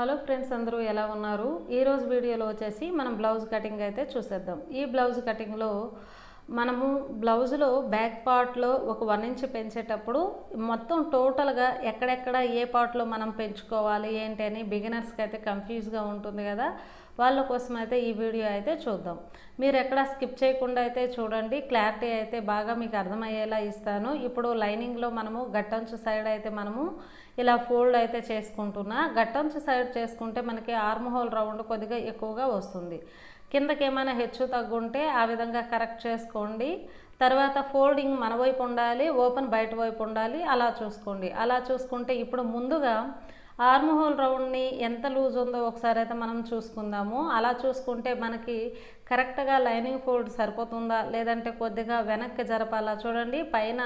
Hello friends, అందరూ ఎలా ఉన్నారు? ఈరోజు వీడియోలో వచ్చేసి మనం బ్లౌజ్ కటింగ్ అయితే చూసేద్దాం. ఈ బ్లౌజ్ కటింగ్లో మనము బ్లౌజ్లో బ్యాక్ పార్ట్లో ఒక 1 ఇంచ్ పెంచేటప్పుడు మొత్తం టోటల్గా ఎక్కడెక్కడ ఏ పార్ట్లో మనం పెంచుకోవాలి ఏంటి అని బిగినర్స్కి అయితే కన్ఫ్యూజ్గా ఉంటుంది కదా. వాళ్ళ కోసం అయితే ఈ వీడియో అయితే చూద్దాం. మీరు ఎక్కడ స్కిప్ చేయకుండా అయితే చూడండి. క్లారిటీ అయితే బాగా మీకు అర్థమయ్యేలా ఇస్తాను. ఇప్పుడు లైనింగ్లో మనము గట్టంచు సైడ్ అయితే మనము ఇలా ఫోల్డ్ అయితే చేసుకుంటున్నా. గట్టంచు సైడ్ చేసుకుంటే మనకి ఆర్మ్ హోల్ రౌండ్ కొద్దిగా ఎక్కువగా వస్తుంది. కిందకి ఏమైనా హెచ్చు తగ్గుంటే ఆ విధంగా కరెక్ట్ చేసుకోండి. తర్వాత ఫోల్డింగ్ మన వైపు ఉండాలి, ఓపెన్ బయట వైపు ఉండాలి. అలా చూసుకోండి. అలా చూసుకుంటే ఇప్పుడు ముందుగా ఆర్మ్ హోల్ రౌండ్ని ఎంత లూజ్ ఉందో ఒకసారి అయితే మనం చూసుకుందాము. అలా చూసుకుంటే మనకి కరెక్ట్గా లైనింగ్ ఫోల్డ్ సరిపోతుందా లేదంటే కొద్దిగా వెనక్కి జరపాలా. చూడండి, పైన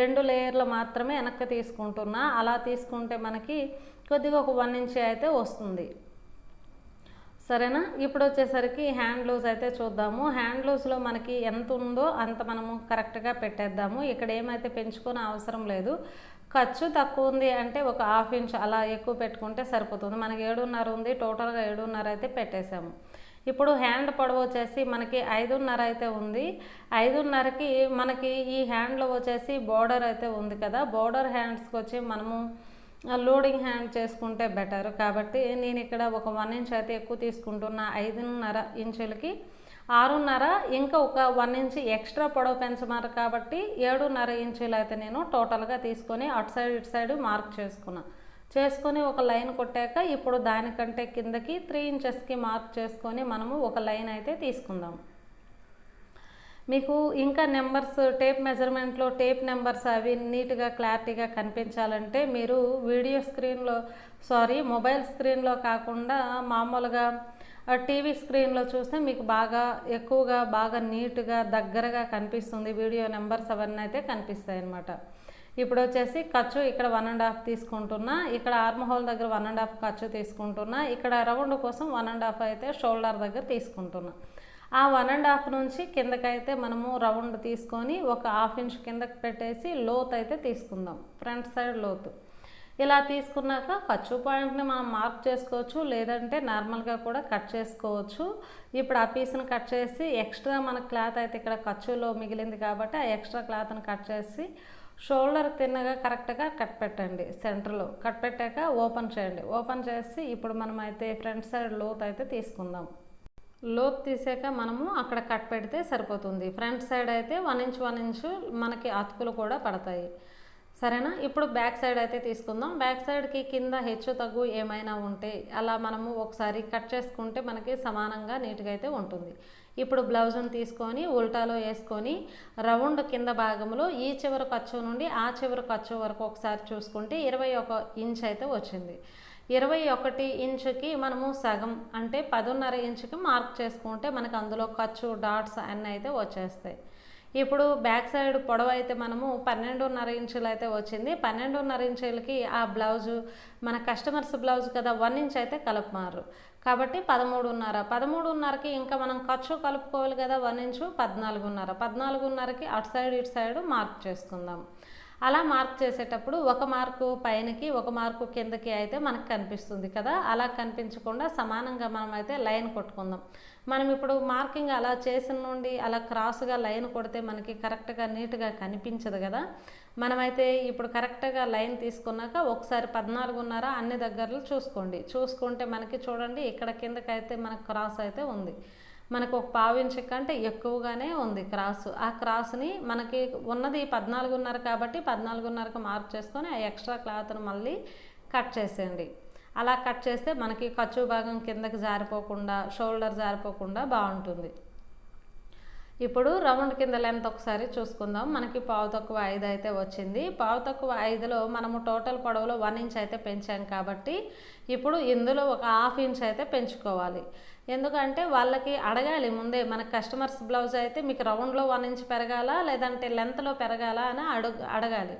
2 లేయర్లు మాత్రమే వెనక్కి తీసుకుంటున్నా. అలా తీసుకుంటే మనకి కొద్దిగా ఒక 1 ఇంచ్ అయితే వస్తుంది. సరేనా? ఇప్పుడు వచ్చేసరికి హ్యాండ్ లూజ్ అయితే చూద్దాము. హ్యాండ్ లూజ్లో మనకి ఎంత ఉందో అంత మనము కరెక్ట్గా పెట్టేద్దాము. ఇక్కడ ఏమైతే పెంచుకునే అవసరం లేదు. ఖర్చు తక్కువ ఉంది అంటే ఒక 1/2 ఇంచ్ అలా ఎక్కువ పెట్టుకుంటే సరిపోతుంది. మనకి 7.5 ఉంది, టోటల్గా 7.5 అయితే పెట్టేశాము. ఇప్పుడు హ్యాండ్ పొడవు వచ్చేసి మనకి 5.5 అయితే ఉంది. 5.5కి మనకి ఈ హ్యాండ్లో వచ్చేసి బోర్డర్ అయితే ఉంది కదా. బోర్డర్ హ్యాండ్స్కి వచ్చి మనము లోడింగ్ హ్యాండ్ చేసుకుంటే బెటర్. కాబట్టి నేను ఇక్కడ ఒక 1 ఇంచ్ అయితే ఎక్కువ తీసుకుంటున్నా. 5.5 ఇంచులకి 6.5 ఇంకా ఒక 1 ఇంచ్ ఎక్స్ట్రా పొడవు పెంచమారు కాబట్టి 7.5 ఇంచులు అయితే నేను టోటల్గా తీసుకొని అటు సైడ్ ఇటు సైడ్ మార్క్ చేసుకొని ఒక లైన్ కొట్టాక ఇప్పుడు దానికంటే కిందకి 3 ఇంచెస్కి మార్క్ చేసుకొని మనము ఒక లైన్ అయితే తీసుకుందాం. మీకు ఇంకా నెంబర్స్ టేప్ మెజర్మెంట్లో టేప్ నెంబర్స్ అవి నీట్గా క్లారిటీగా కనిపించాలంటే మీరు మొబైల్ స్క్రీన్లో కాకుండా మామూలుగా టీవీ స్క్రీన్లో చూస్తే మీకు బాగా నీట్గా దగ్గరగా కనిపిస్తుంది. వీడియో నెంబర్స్ అవన్నీ అయితే కనిపిస్తాయి అన్నమాట. ఇప్పుడు వచ్చేసి ఖర్చు ఇక్కడ 1.5 తీసుకుంటున్నా. ఇక్కడ ఆర్మ్ హోల్ దగ్గర 1.5 ఖర్చు తీసుకుంటున్నా. ఇక్కడ రౌండ్ కోసం 1.5 అయితే షోల్డర్ దగ్గర తీసుకుంటున్నా. ఆ 1.5 నుంచి కిందకైతే మనము రౌండ్ తీసుకొని ఒక 1/2 ఇంచ్ కిందకి పెట్టేసి లోతు అయితే తీసుకుందాం. ఫ్రంట్ సైడ్ లోతు ఇలా తీసుకున్నాక ఖర్చు పాయింట్ని మనం మార్క్ చేసుకోవచ్చు, లేదంటే నార్మల్గా కూడా కట్ చేసుకోవచ్చు. ఇప్పుడు ఆ పీస్ని కట్ చేసి ఎక్స్ట్రా మన క్లాత్ అయితే ఇక్కడ ఖర్చులో మిగిలింది కాబట్టి ఆ ఎక్స్ట్రా క్లాత్ని కట్ చేసి షోల్డర్ తిన్నగా కరెక్ట్గా కట్ పెట్టండి. సెంటర్లో కట్ పెట్టాక ఓపెన్ చేయండి. ఓపెన్ చేసి ఇప్పుడు మనం అయితే ఫ్రంట్ సైడ్ లోతు అయితే తీసుకుందాం. లోతు తీసాక మనము అక్కడ కట్ పెడితే సరిపోతుంది. ఫ్రంట్ సైడ్ అయితే 1 ఇంచ్ మనకి అతుకులు కూడా పడతాయి. సరేనా? ఇప్పుడు బ్యాక్ సైడ్ అయితే తీసుకుందాం. బ్యాక్ సైడ్కి కింద హెచ్చు తగ్గు ఏమైనా ఉంటే అలా మనము ఒకసారి కట్ చేసుకుంటే మనకి సమానంగా నీట్గా అయితే ఉంటుంది. ఇప్పుడు బ్లౌజ్ని తీసుకొని ఉల్టాలో వేసుకొని రౌండ్ కింద భాగంలో ఈ చివరి ఖర్చు నుండి ఆ చివరి ఖర్చు వరకు ఒకసారి చూసుకుంటే 21 ఇంచ్ అయితే వచ్చింది. 21 ఇంచుకి మనము సగం అంటే 10.5 ఇంచుకి మార్క్ చేసుకుంటే మనకు అందులో ఖర్చు డాట్స్ అన్నీ అయితే వచ్చేస్తాయి. ఇప్పుడు బ్యాక్ సైడ్ పొడవు అయితే మనము 12.5 ఇంచులు అయితే వచ్చింది. 12.5 ఇంచులకి ఆ బ్లౌజు మన కస్టమర్స్ బ్లౌజ్ కదా, 1 ఇంచ్ అయితే కలుపుమారు కాబట్టి 13.5కి ఇంకా మనం ఖర్చు కలుపుకోవాలి కదా 1 ఇంచు 14.5కి అటు సైడ్ ఇటు సైడ్ మార్క్ చేసుకుందాం. అలా మార్క్ చేసేటప్పుడు ఒక మార్కు పైనకి ఒక మార్కు కిందకి అయితే మనకు కనిపిస్తుంది కదా. అలా కనిపించకుండా సమానంగా మనం అయితే లైన్ కొట్టుకుందాం. మనం ఇప్పుడు మార్కింగ్ అలా చేసిన నుండి అలా క్రాస్గా లైన్ కొడితే మనకి కరెక్ట్గా నీట్గా కనిపించదు కదా. మనమైతే ఇప్పుడు కరెక్ట్గా లైన్ తీసుకున్నాక ఒకసారి 14.5 అన్ని దగ్గరలు చూసుకుంటే మనకి చూడండి ఇక్కడ కిందకైతే మనకు క్రాస్ అయితే ఉంది. మనకు ఒక 1/2 ఇంచ్ కంటే ఎక్కువగానే ఉంది క్రాసు. ఆ క్రాస్ని మనకి ఉన్నది 14.5 కాబట్టి 14.5కి మార్క్ చేసుకొని ఆ ఎక్స్ట్రా క్లాత్ను మళ్ళీ కట్ చేసేయండి. అలా కట్ చేస్తే మనకి ఖర్చు భాగం కిందకి జారిపోకుండా షోల్డర్ జారిపోకుండా బాగుంటుంది. ఇప్పుడు రౌండ్ కింద లెంత్ ఒకసారి చూసుకుందాం. మనకి 5.5 అయితే వచ్చింది. 5.5లో మనము టోటల్ పొడవులో 1 ఇంచ్ అయితే పెంచాం కాబట్టి ఇప్పుడు ఇందులో ఒక 1/2 ఇంచ్ అయితే పెంచుకోవాలి. ఎందుకంటే వాళ్ళకి అడగాలి ముందే, మన కస్టమర్స్ బ్లౌజ్ అయితే మీకు రౌండ్లో 1 ఇంచ్ పెరగాలా లేదంటే లెంత్లో పెరగాలా అని అడగాలి.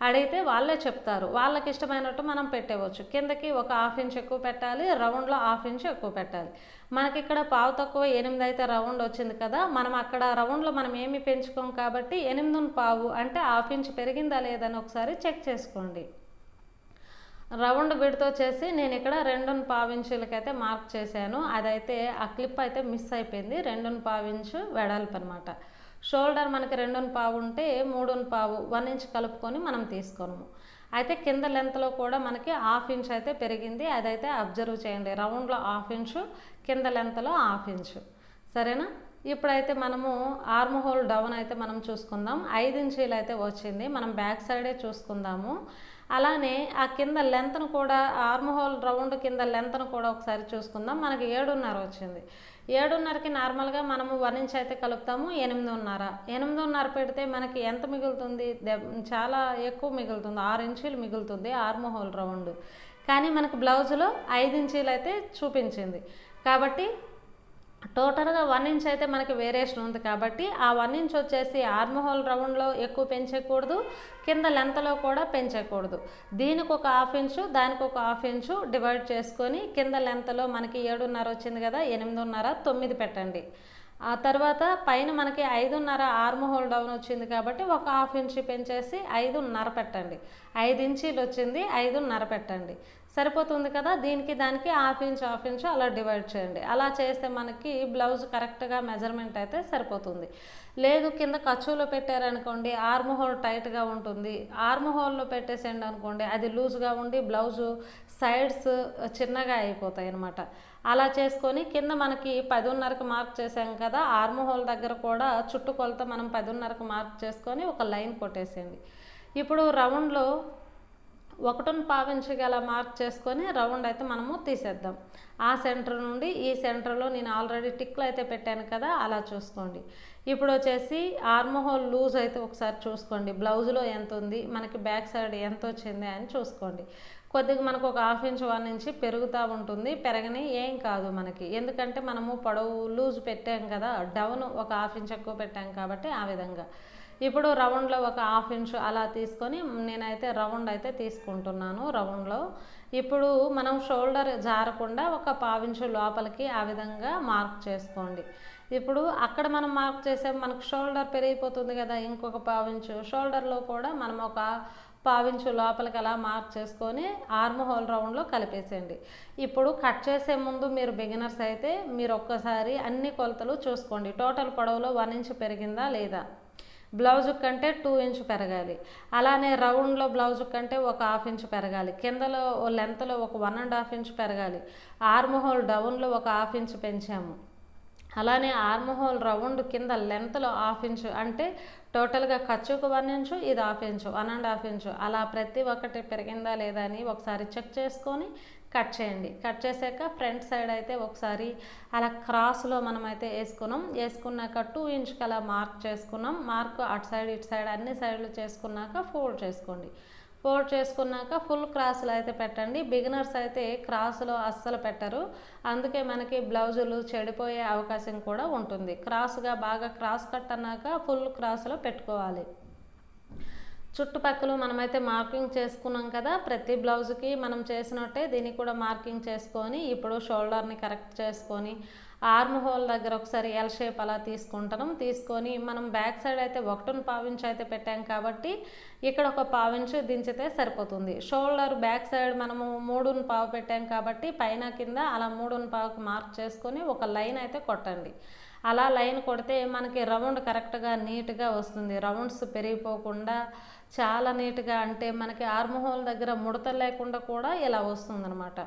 అడిగితే వాళ్ళే చెప్తారు. వాళ్ళకి ఇష్టమైనట్టు మనం పెట్టేవచ్చు. కిందకి ఒక 1/2 ఇంచ్ ఎక్కువ పెట్టాలి, రౌండ్లో 1/2 ఇంచ్ ఎక్కువ పెట్టాలి. మనకి ఇక్కడ 8.5 అయితే రౌండ్ వచ్చింది కదా. మనం అక్కడ రౌండ్లో మనం ఏమి పెంచుకోం కాబట్టి 8.5 అంటే 1/2 ఇంచ్ పెరిగిందా లేదని ఒకసారి చెక్ చేసుకోండి. రౌండ్ విడ్త్ వచ్చేసి నేను ఇక్కడ 2.25 ఇంచులకైతే మార్క్ చేశాను. అదైతే ఆ క్లిప్ అయితే మిస్ అయిపోయింది. 2.25 ఇంచు వెడల్పు అనమాట. షోల్డర్ మనకి 2.25 ఉంటే 3.25 1 ఇంచ్ కలుపుకొని మనం తీసుకోము. అయితే కింద లెంత్లో కూడా మనకి 1/2 ఇంచ్ అయితే పెరిగింది. అదైతే అబ్జర్వ్ చేయండి. రౌండ్లో 1/2 ఇంచు, కింద లెంత్లో 1/2 ఇంచు. సరేనా? ఇప్పుడైతే మనము ఆర్మ్ హోల్ డౌన్ అయితే మనం చూసుకుందాం. 5 ఇంచీలు అయితే వచ్చింది. మనం బ్యాక్ సైడే చూసుకుందాము. అలానే ఆ కింద లెంత్ను కూడా ఆర్మ్ హోల్ రౌండ్ కింద లెంత్ను కూడా ఒకసారి చూసుకుందాం. మనకి 7.5 వచ్చింది. 7.5కి నార్మల్గా మనము 1 ఇంచ్ అయితే కలుపుతాము. 8.5 పెడితే మనకి ఎంత మిగులుతుంది? చాలా ఎక్కువ మిగులుతుంది. 6 ఇంచీలు మిగులుతుంది ఆర్మ్ హోల్ రౌండ్. కానీ మనకు బ్లౌజులో 5 ఇంచీలు అయితే చూపించింది. కాబట్టి టోటల్గా 1 ఇంచ్ అయితే మనకి వేరియేషన్ ఉంది. కాబట్టి ఆ 1 ఇంచ్ వచ్చేసి ఆర్మ్ హోల్ రౌండ్లో ఎక్కువ పెంచకూడదు, కింద లెంత్లో కూడా పెంచకూడదు. దీనికి ఒక 1/2 ఇంచు, దానికి ఒక 1/2 ఇంచు డివైడ్ చేసుకొని కింద లెంత్లో మనకి 7.5 వచ్చింది కదా, 8.5 9 పెట్టండి. ఆ తర్వాత పైన మనకి 5.5 ఆర్మ్ హోల్ డౌన్ వచ్చింది కాబట్టి ఒక 1/2 ఇంచు పెంచేసి 5.5 పెట్టండి. 5 ఇంచీలు వచ్చింది, 5.5 పెట్టండి. సరిపోతుంది కదా. దీనికి దానికి 1/2 ఇంచు అలా డివైడ్ చేయండి. అలా చేస్తే మనకి బ్లౌజ్ కరెక్ట్గా మెజర్మెంట్ అయితే సరిపోతుంది. లేదు కింద ఖర్చులో పెట్టారనుకోండి, ఆర్మ్ హోల్ టైట్గా ఉంటుంది. ఆర్మ్ హోల్లో పెట్టేసేయండి అనుకోండి, అది లూజ్గా ఉండి బ్లౌజు సైడ్స్ చిన్నగా అయిపోతాయి అన్నమాట. అలా చేసుకొని కింద మనకి 10.5కి మార్క్ చేసాం కదా, ఆర్మ్ హోల్ దగ్గర కూడా చుట్టుకొలత మనం 10.5కి మార్క్ చేసుకొని ఒక లైన్ కొట్టేసేయండి. ఇప్పుడు రౌండ్లో 1.25 ఇంచుకి అలా మార్క్ చేసుకొని రౌండ్ అయితే మనము తీసేద్దాం. ఆ సెంటర్ నుండి ఈ సెంటర్లో నేను ఆల్రెడీ టిక్లు అయితే పెట్టాను కదా, అలా చూసుకోండి. ఇప్పుడు వచ్చేసి ఆర్మ్ హోల్ లూజ్ అయితే ఒకసారి చూసుకోండి. బ్లౌజ్లో ఎంత ఉంది, మనకి బ్యాక్ సైడ్ ఎంత వచ్చింది అని చూసుకోండి. కొద్దిగా మనకు ఒక 1/2 ఇంచు 1 ఇంచు పెరుగుతూ ఉంటుంది. పెరగని ఏం కాదు మనకి, ఎందుకంటే మనము పొడవు లూజ్ పెట్టాం కదా, డౌన్ ఒక 1/2 ఇంచు ఎక్కువ పెట్టాం కాబట్టి ఆ విధంగా. ఇప్పుడు రౌండ్లో ఒక 1/2 ఇంచు అలా తీసుకొని నేనైతే రౌండ్ అయితే తీసుకుంటున్నాను. రౌండ్లో ఇప్పుడు మనం షోల్డర్ జారకుండా ఒక 1/2 ఇంచు లోపలికి ఆ విధంగా మార్క్ చేసుకోండి. ఇప్పుడు అక్కడ మనం మార్క్ చేసాం, మనకు షోల్డర్ పెరిగిపోతుంది కదా, ఇంకొక 1/2 ఇంచు షోల్డర్లో కూడా మనం ఒక 1/2 ఇంచు లోపలికి అలా మార్క్ చేసుకొని ఆర్మ్ హోల్ రౌండ్లో కలిపేసేయండి. ఇప్పుడు కట్ చేసే ముందు మీరు బిగినర్స్ అయితే మీరు ఒక్కసారి అన్ని కొలతలు చూసుకోండి. టోటల్ పొడవులో 1 ఇంచు పెరిగిందా లేదా, బ్లౌజు కంటే 2 ఇంచు పెరగాలి. అలానే రౌండ్లో బ్లౌజు కంటే ఒక 1/2 ఇంచు పెరగాలి. కిందలో లెంత్లో ఒక 1.5 ఇంచు పెరగాలి. ఆర్మ్ హోల్ డౌన్లో ఒక 1/2 ఇంచు పెంచాము. అలానే ఆర్మ్ హోల్ రౌండ్ కింద లెంత్లో 1/2 ఇంచు, అంటే టోటల్గా ఖర్చుకు 1 ఇంచు, ఇది 1/2 ఇంచు, 1.5 ఇంచు, అలా ప్రతి ఒక్కటి పెరిగిందా లేదా అని ఒకసారి చెక్ చేసుకొని కట్ చేయండి. కట్ చేసాక ఫ్రంట్ సైడ్ అయితే ఒకసారి అలా క్రాస్లో మనమైతే వేసుకున్నాక 2 ఇంచుకి అలా మార్క్ చేసుకున్నాం. మార్క్ అటు సైడ్ ఇటు సైడ్ అన్ని సైడ్లు చేసుకున్నాక ఫోల్డ్ చేసుకోండి. ఫోల్డ్ చేసుకున్నాక ఫుల్ క్రాస్లో అయితే పెట్టండి. బిగినర్స్ అయితే క్రాస్లో అస్సలు పెట్టరు, అందుకే మనకి బ్లౌజులు చెడిపోయే అవకాశం కూడా ఉంటుంది. క్రాస్గా బాగా క్రాస్ కట్ అన్నాక ఫుల్ క్రాస్లో పెట్టుకోవాలి. చుట్టుపక్కల మనమైతే మార్కింగ్ చేసుకున్నాం కదా, ప్రతి బ్లౌజ్కి మనం చేసినట్టే దీనికి కూడా మార్కింగ్ చేసుకొని ఇప్పుడు షోల్డర్ని కరెక్ట్ చేసుకొని ఆర్మ్ హోల్ దగ్గర ఒకసారి ఎల్ షేప్ అలా తీసుకొని మనం బ్యాక్ సైడ్ అయితే 1.25 ఇంచు అయితే పెట్టాం కాబట్టి ఇక్కడ ఒక 1/2 ఇంచు దించితే సరిపోతుంది. షోల్డర్ బ్యాక్ సైడ్ మనము 3.25 పెట్టాం కాబట్టి పైన కింద అలా 3.25కి మార్క్ చేసుకొని ఒక లైన్ అయితే కొట్టండి. అలా లైన్ కొడితే మనకి రౌండ్ కరెక్ట్గా నీట్గా వస్తుంది. రౌండ్స్ పెరిగిపోకుండా చాలా నీట్గా, అంటే మనకి ఆర్మ్ హోల్ దగ్గర ముడతలు లేకుండా కూడా ఇలా వస్తుందన్నమాట.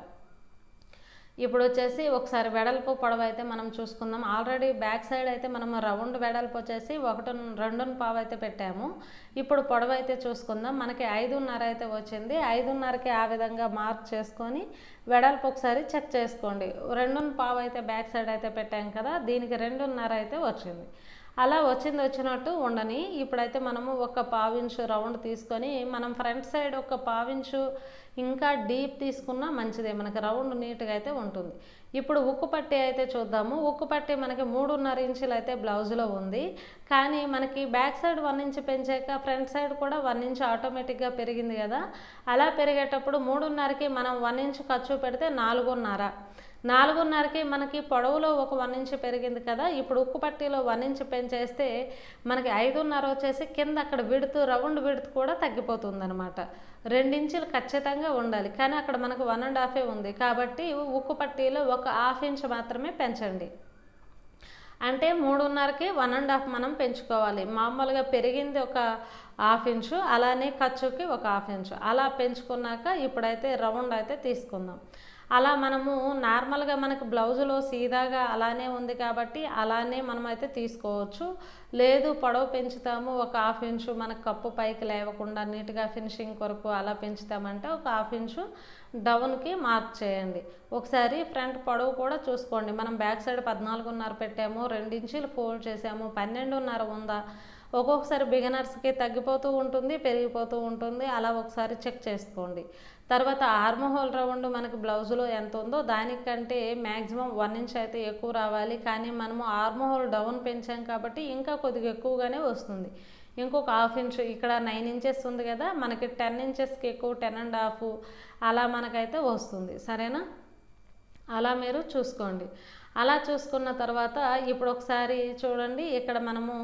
ఇప్పుడు వచ్చేసి ఒకసారి వెడల్పు పొడవు అయితే మనం చూసుకుందాం. ఆల్రెడీ బ్యాక్ సైడ్ అయితే మనం రౌండ్ వెడల్పు వచ్చేసి 2.25 అయితే పెట్టాము. ఇప్పుడు పొడవు అయితే చూసుకుందాం. మనకి 5.5 అయితే వచ్చింది. 5.5కి ఆ విధంగా మార్క్ చేసుకొని వెడల్పు ఒకసారి చెక్ చేసుకోండి. 2.25 అయితే బ్యాక్ సైడ్ అయితే పెట్టాం కదా, దీనికి 2.5 అయితే వచ్చింది. అలా వచ్చినట్టు ఉండని. ఇప్పుడైతే మనము ఒక 1/2 ఇంచు రౌండ్ తీసుకొని మనం ఫ్రంట్ సైడ్ ఒక 1/2 ఇంచు ఇంకా డీప్ తీసుకున్నా మంచిదే, మనకి రౌండ్ నీట్గా అయితే ఉంటుంది. ఇప్పుడు ఉక్కు పట్టి అయితే చూద్దాము. ఉక్కు పట్టి మనకి 3.5 ఇంచులు అయితే బ్లౌజ్లో ఉంది. కానీ మనకి బ్యాక్ సైడ్ 1 ఇంచు పెంచాక ఫ్రంట్ సైడ్ కూడా 1 ఇంచు ఆటోమేటిక్గా పెరిగింది కదా. అలా పెరిగేటప్పుడు 3.5కి మనం 1 ఇంచు ఖర్చు పెడితే 4.5కి మనకి పొడవులో ఒక 1 ఇంచు పెరిగింది కదా. ఇప్పుడు ఉక్కు పట్టీలో 1 ఇంచు పెంచేస్తే మనకి 5.5 వచ్చేసి కింద అక్కడ విడుతు రౌండ్ విడుతు కూడా తగ్గిపోతుంది అనమాట. 2 ఇంచులు ఖచ్చితంగా ఉండాలి. కానీ అక్కడ మనకు 1.5 ఉంది కాబట్టి ఉక్కు పట్టీలో ఒక 1/2 ఇంచ్ మాత్రమే పెంచండి. అంటే 3.5కి 1.5 మనం పెంచుకోవాలి. మామూలుగా పెరిగింది ఒక 1/2 ఇంచు, అలానే ఖర్చుకి ఒక 1/2 ఇంచు అలా పెంచుకున్నాక ఇప్పుడైతే రౌండ్ అయితే తీసుకుందాం. అలా మనము నార్మల్గా మనకు బ్లౌజులో సీదాగా అలానే ఉంది కాబట్టి అలానే మనమైతే తీసుకోవచ్చు. లేదు పొడవు పెంచుతాము ఒక 1/2 ఇంచు మనకు కప్పు పైకి లేవకుండా నీట్గా ఫినిషింగ్ కొరకు అలా పెంచుతామంటే ఒక 1/2 ఇంచు డౌన్కి మార్క్ చేయండి. ఒకసారి ఫ్రంట్ పొడవు కూడా చూసుకోండి. మనం బ్యాక్ సైడ్ 14.5 పెట్టాము, 2 ఇంచులు ఫోల్డ్ చేసాము, 12.5 ఉందా. ఒక్కొక్కసారి బిగినర్స్కి తగ్గిపోతూ ఉంటుంది, పెరిగిపోతూ ఉంటుంది. అలా ఒకసారి చెక్ చేసుకోండి. తర్వాత ఆర్మ్ హోల్ రౌండ్ మనకి బ్లౌజులో ఎంత ఉందో దానికంటే మ్యాక్సిమం 1 ఇంచ్ అయితే ఎక్కువ రావాలి. కానీ మనము ఆర్మ్ హోల్ డౌన్ పెంచాం కాబట్టి ఇంకా కొద్దిగా ఎక్కువగానే వస్తుంది. ఇంకొక 1/2 ఇంచు ఇక్కడ 9 ఇంచెస్ ఉంది కదా, మనకి 10 ఇంచెస్కి ఎక్కువ 10.5 అలా మనకైతే వస్తుంది. సరేనా? అలా మీరు చూసుకోండి. అలా చూసుకున్న తర్వాత ఇప్పుడు ఒకసారి చూడండి, ఇక్కడ మనము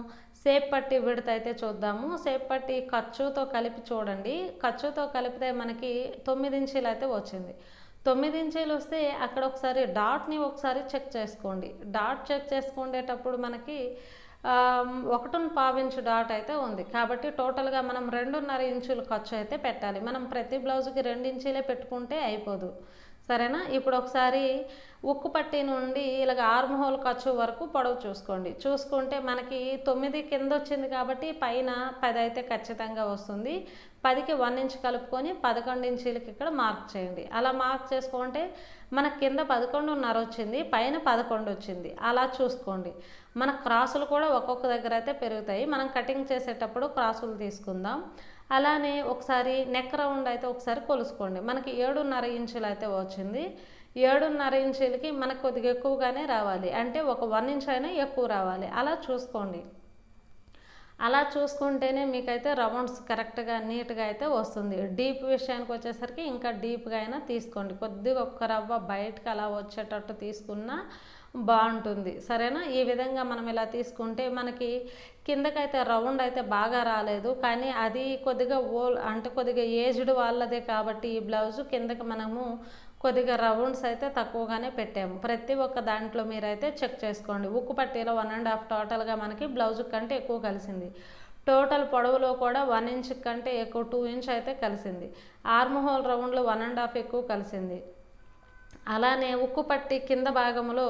సేప్ పట్టి విడత అయితే చూద్దాము. సేప్ పట్టి ఖర్చుతో కలిపి చూడండి. ఖర్చుతో కలిపితే మనకి 9 ఇంచీలు అయితే వచ్చింది. 9 ఇంచీలు వస్తే అక్కడ ఒకసారి డాట్ని ఒకసారి చెక్ చేసుకోండి. డాట్ చెక్ చేసుకునేటప్పుడు మనకి 1.5 ఇంచు డాట్ అయితే ఉంది. కాబట్టి టోటల్గా మనం 2.5 ఇంచులు ఖర్చు అయితే పెట్టాలి. మనం ప్రతి బ్లౌజ్కి 2 ఇంచీలే పెట్టుకుంటే అయిపోదు. సరేనా? ఇప్పుడు ఒకసారి ఉక్కు పట్టి నుండి ఇలాగ ఆర్మ్ హోల్ ఖర్చు వరకు పొడవు చూసుకోండి. చూసుకుంటే మనకి 9 కింద వచ్చింది కాబట్టి పైన 10 అయితే ఖచ్చితంగా వస్తుంది. 10కి 1 ఇంచ్ కలుపుకొని 11 ఇంచీలకి ఇక్కడ మార్క్ చేయండి. అలా మార్క్ చేసుకుంటే మనకి కింద 11.5 వచ్చింది, పైన 11 వచ్చింది. అలా చూసుకోండి. మన క్రాసులు కూడా ఒక్కొక్క దగ్గర అయితే పెరుగుతాయి. మనం కటింగ్ చేసేటప్పుడు క్రాసులు తీసుకుందాం. అలానే ఒకసారి నెక్ రౌండ్ అయితే ఒకసారి కొలుసుకోండి. మనకి 7.5 ఇంచులు అయితే వచ్చింది. 7.5 ఇంచులకి మనకు కొద్దిగా ఎక్కువగానే రావాలి. అంటే ఒక 1 ఇంచ్ అయినా ఎక్కువ రావాలి. అలా చూసుకోండి. అలా చూసుకుంటేనే మీకైతే రౌండ్స్ కరెక్ట్గా నీట్గా అయితే వస్తుంది. డీప్ విషయానికి వచ్చేసరికి ఇంకా డీప్గా అయినా తీసుకోండి. కొద్దిగా ఒక్క రవ్వ బయటకు అలా వచ్చేటట్టు తీసుకున్నా బాగుంటుంది. సరేనా? ఈ విధంగా మనం ఇలా తీసుకుంటే మనకి కిందకైతే రౌండ్ అయితే బాగా రాలేదు. కానీ అది కొద్దిగా అంటే కొద్దిగా ఏజ్డ్ వాళ్ళదే కాబట్టి ఈ బ్లౌజు కిందకి మనము కొద్దిగా రౌండ్స్ అయితే తక్కువగానే పెట్టాము. ప్రతి ఒక్క దాంట్లో మీరైతే చెక్ చేసుకోండి. ఉక్కు పట్టీలో 1.5 టోటల్గా మనకి బ్లౌజు కంటే ఎక్కువ కలిసింది. టోటల్ పొడవులో కూడా 1 ఇంచ్ కంటే ఎక్కువ 2 ఇంచ్ అయితే కలిసింది. ఆర్మ్ హోల్ రౌండ్లో 1.5 ఎక్కువ కలిసింది. అలానే ఉక్కు పట్టి కింద భాగంలో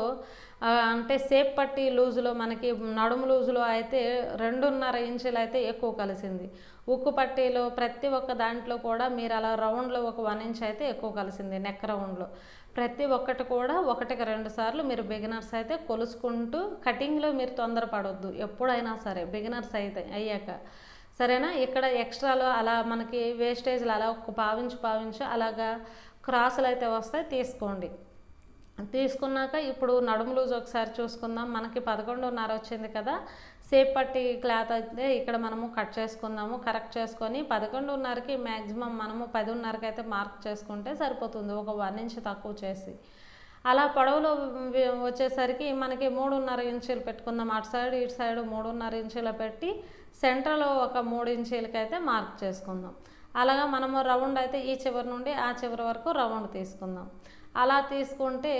అంటే సేప్ పట్టి లూజులో మనకి నడుము లూజులో అయితే 2.5 ఇంచులు అయితే ఎక్కువ కలిసింది. ఉక్కు పట్టీలో ప్రతి ఒక్క దాంట్లో కూడా మీరు అలా రౌండ్లో ఒక 1 ఇంచ్ అయితే ఎక్కువ కలిసింది. నెక్ రౌండ్లో ప్రతి ఒక్కటి కూడా 1కి 2 సార్లు మీరు బిగినర్స్ అయితే కొలుసుకుంటూ కటింగ్లో మీరు తొందరపడొద్దు ఎప్పుడైనా సరే బిగినర్స్ అయితే అయ్యాక. సరేనా? ఇక్కడ ఎక్స్ట్రాలో అలా మనకి వేస్టేజ్లు అలా ఒక పావించు అలాగా క్రాసులు అయితే వస్తాయి, తీసుకోండి. తీసుకున్నాక ఇప్పుడు నడుము లూజ్ ఒకసారి చూసుకుందాం. మనకి 11.5 వచ్చింది కదా, సేప్ పట్టి క్లాత్ అయితే ఇక్కడ మనము కట్ చేసుకుందాము. కరెక్ట్ చేసుకొని 11.5కి మ్యాక్సిమం మనము 10.5కి అయితే మార్క్ చేసుకుంటే సరిపోతుంది, ఒక 1 ఇంచ్ తక్కువ చేసి. అలా పొడవులో వచ్చేసరికి మనకి 3.5 ఇంచులు పెట్టుకుందాం. అటు సైడ్ ఇటు సైడ్ 3.5 ఇంచులు పెట్టి సెంటర్లో ఒక 3 ఇంచులకి అయితే మార్క్ చేసుకుందాం. అలాగా మనము రౌండ్ అయితే ఈ చివరి నుండి ఆ చివరి వరకు రౌండ్ తీసుకుందాం. అలా తీసుకుంటే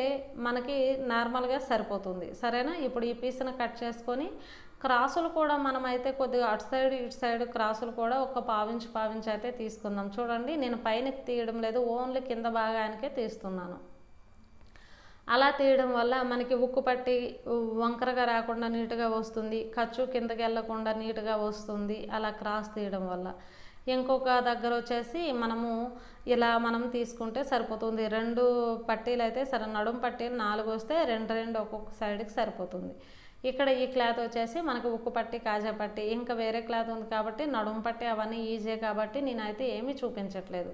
మనకి నార్మల్గా సరిపోతుంది. సరేనా? ఇప్పుడు ఈ పీస్ను కట్ చేసుకొని క్రాసులు కూడా మనమైతే కొద్దిగా అటు సైడ్ ఇటు సైడ్ క్రాసులు కూడా ఒక పావించు అయితే తీసుకుందాం. చూడండి, నేను పైనకి తీయడం లేదు, ఓన్లీ కింద భాగానికే తీస్తున్నాను. అలా తీయడం వల్ల మనకి ఉక్కు పట్టి వంకరగా రాకుండా నీట్గా వస్తుంది, ఖర్చు కిందకి వెళ్ళకుండా నీట్గా వస్తుంది అలా క్రాస్ తీయడం వల్ల. ఇంకొక దగ్గర వచ్చేసి మనము ఇలా మనం తీసుకుంటే సరిపోతుంది. 2 పట్టీలు అయితే సరే, నడుము పట్టీలు 4 వస్తే 2 ఒక్కొక్క సైడ్కి సరిపోతుంది. ఇక్కడ ఈ క్లాత్ వచ్చేసి మనకు ఉక్కు పట్టి కాజా పట్టి ఇంకా వేరే క్లాత్ ఉంది కాబట్టి నడుము పట్టి అవన్నీ ఈజీ కాబట్టి నేనైతే ఏమీ చూపించట్లేదు.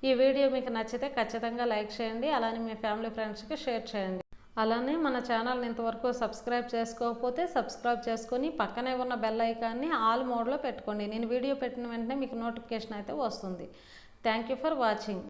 ఈ వీడియో మీకు నచ్చితే ఖచ్చితంగా లైక్ చేయండి, అలానే మీ ఫ్యామిలీ ఫ్రెండ్స్కి షేర్ చేయండి. అలానే మన ఛానల్ని ఇంతవరకు సబ్స్క్రైబ్ చేసుకోకపోతే సబ్స్క్రైబ్ చేసుకొని పక్కనే ఉన్న బెల్ ఐకాన్ని ఆల్ మోడ్లో పెట్టుకోండి. నేను వీడియో పెట్టిన వెంటనే మీకు నోటిఫికేషన్ అయితే వస్తుంది. Thank you for watching.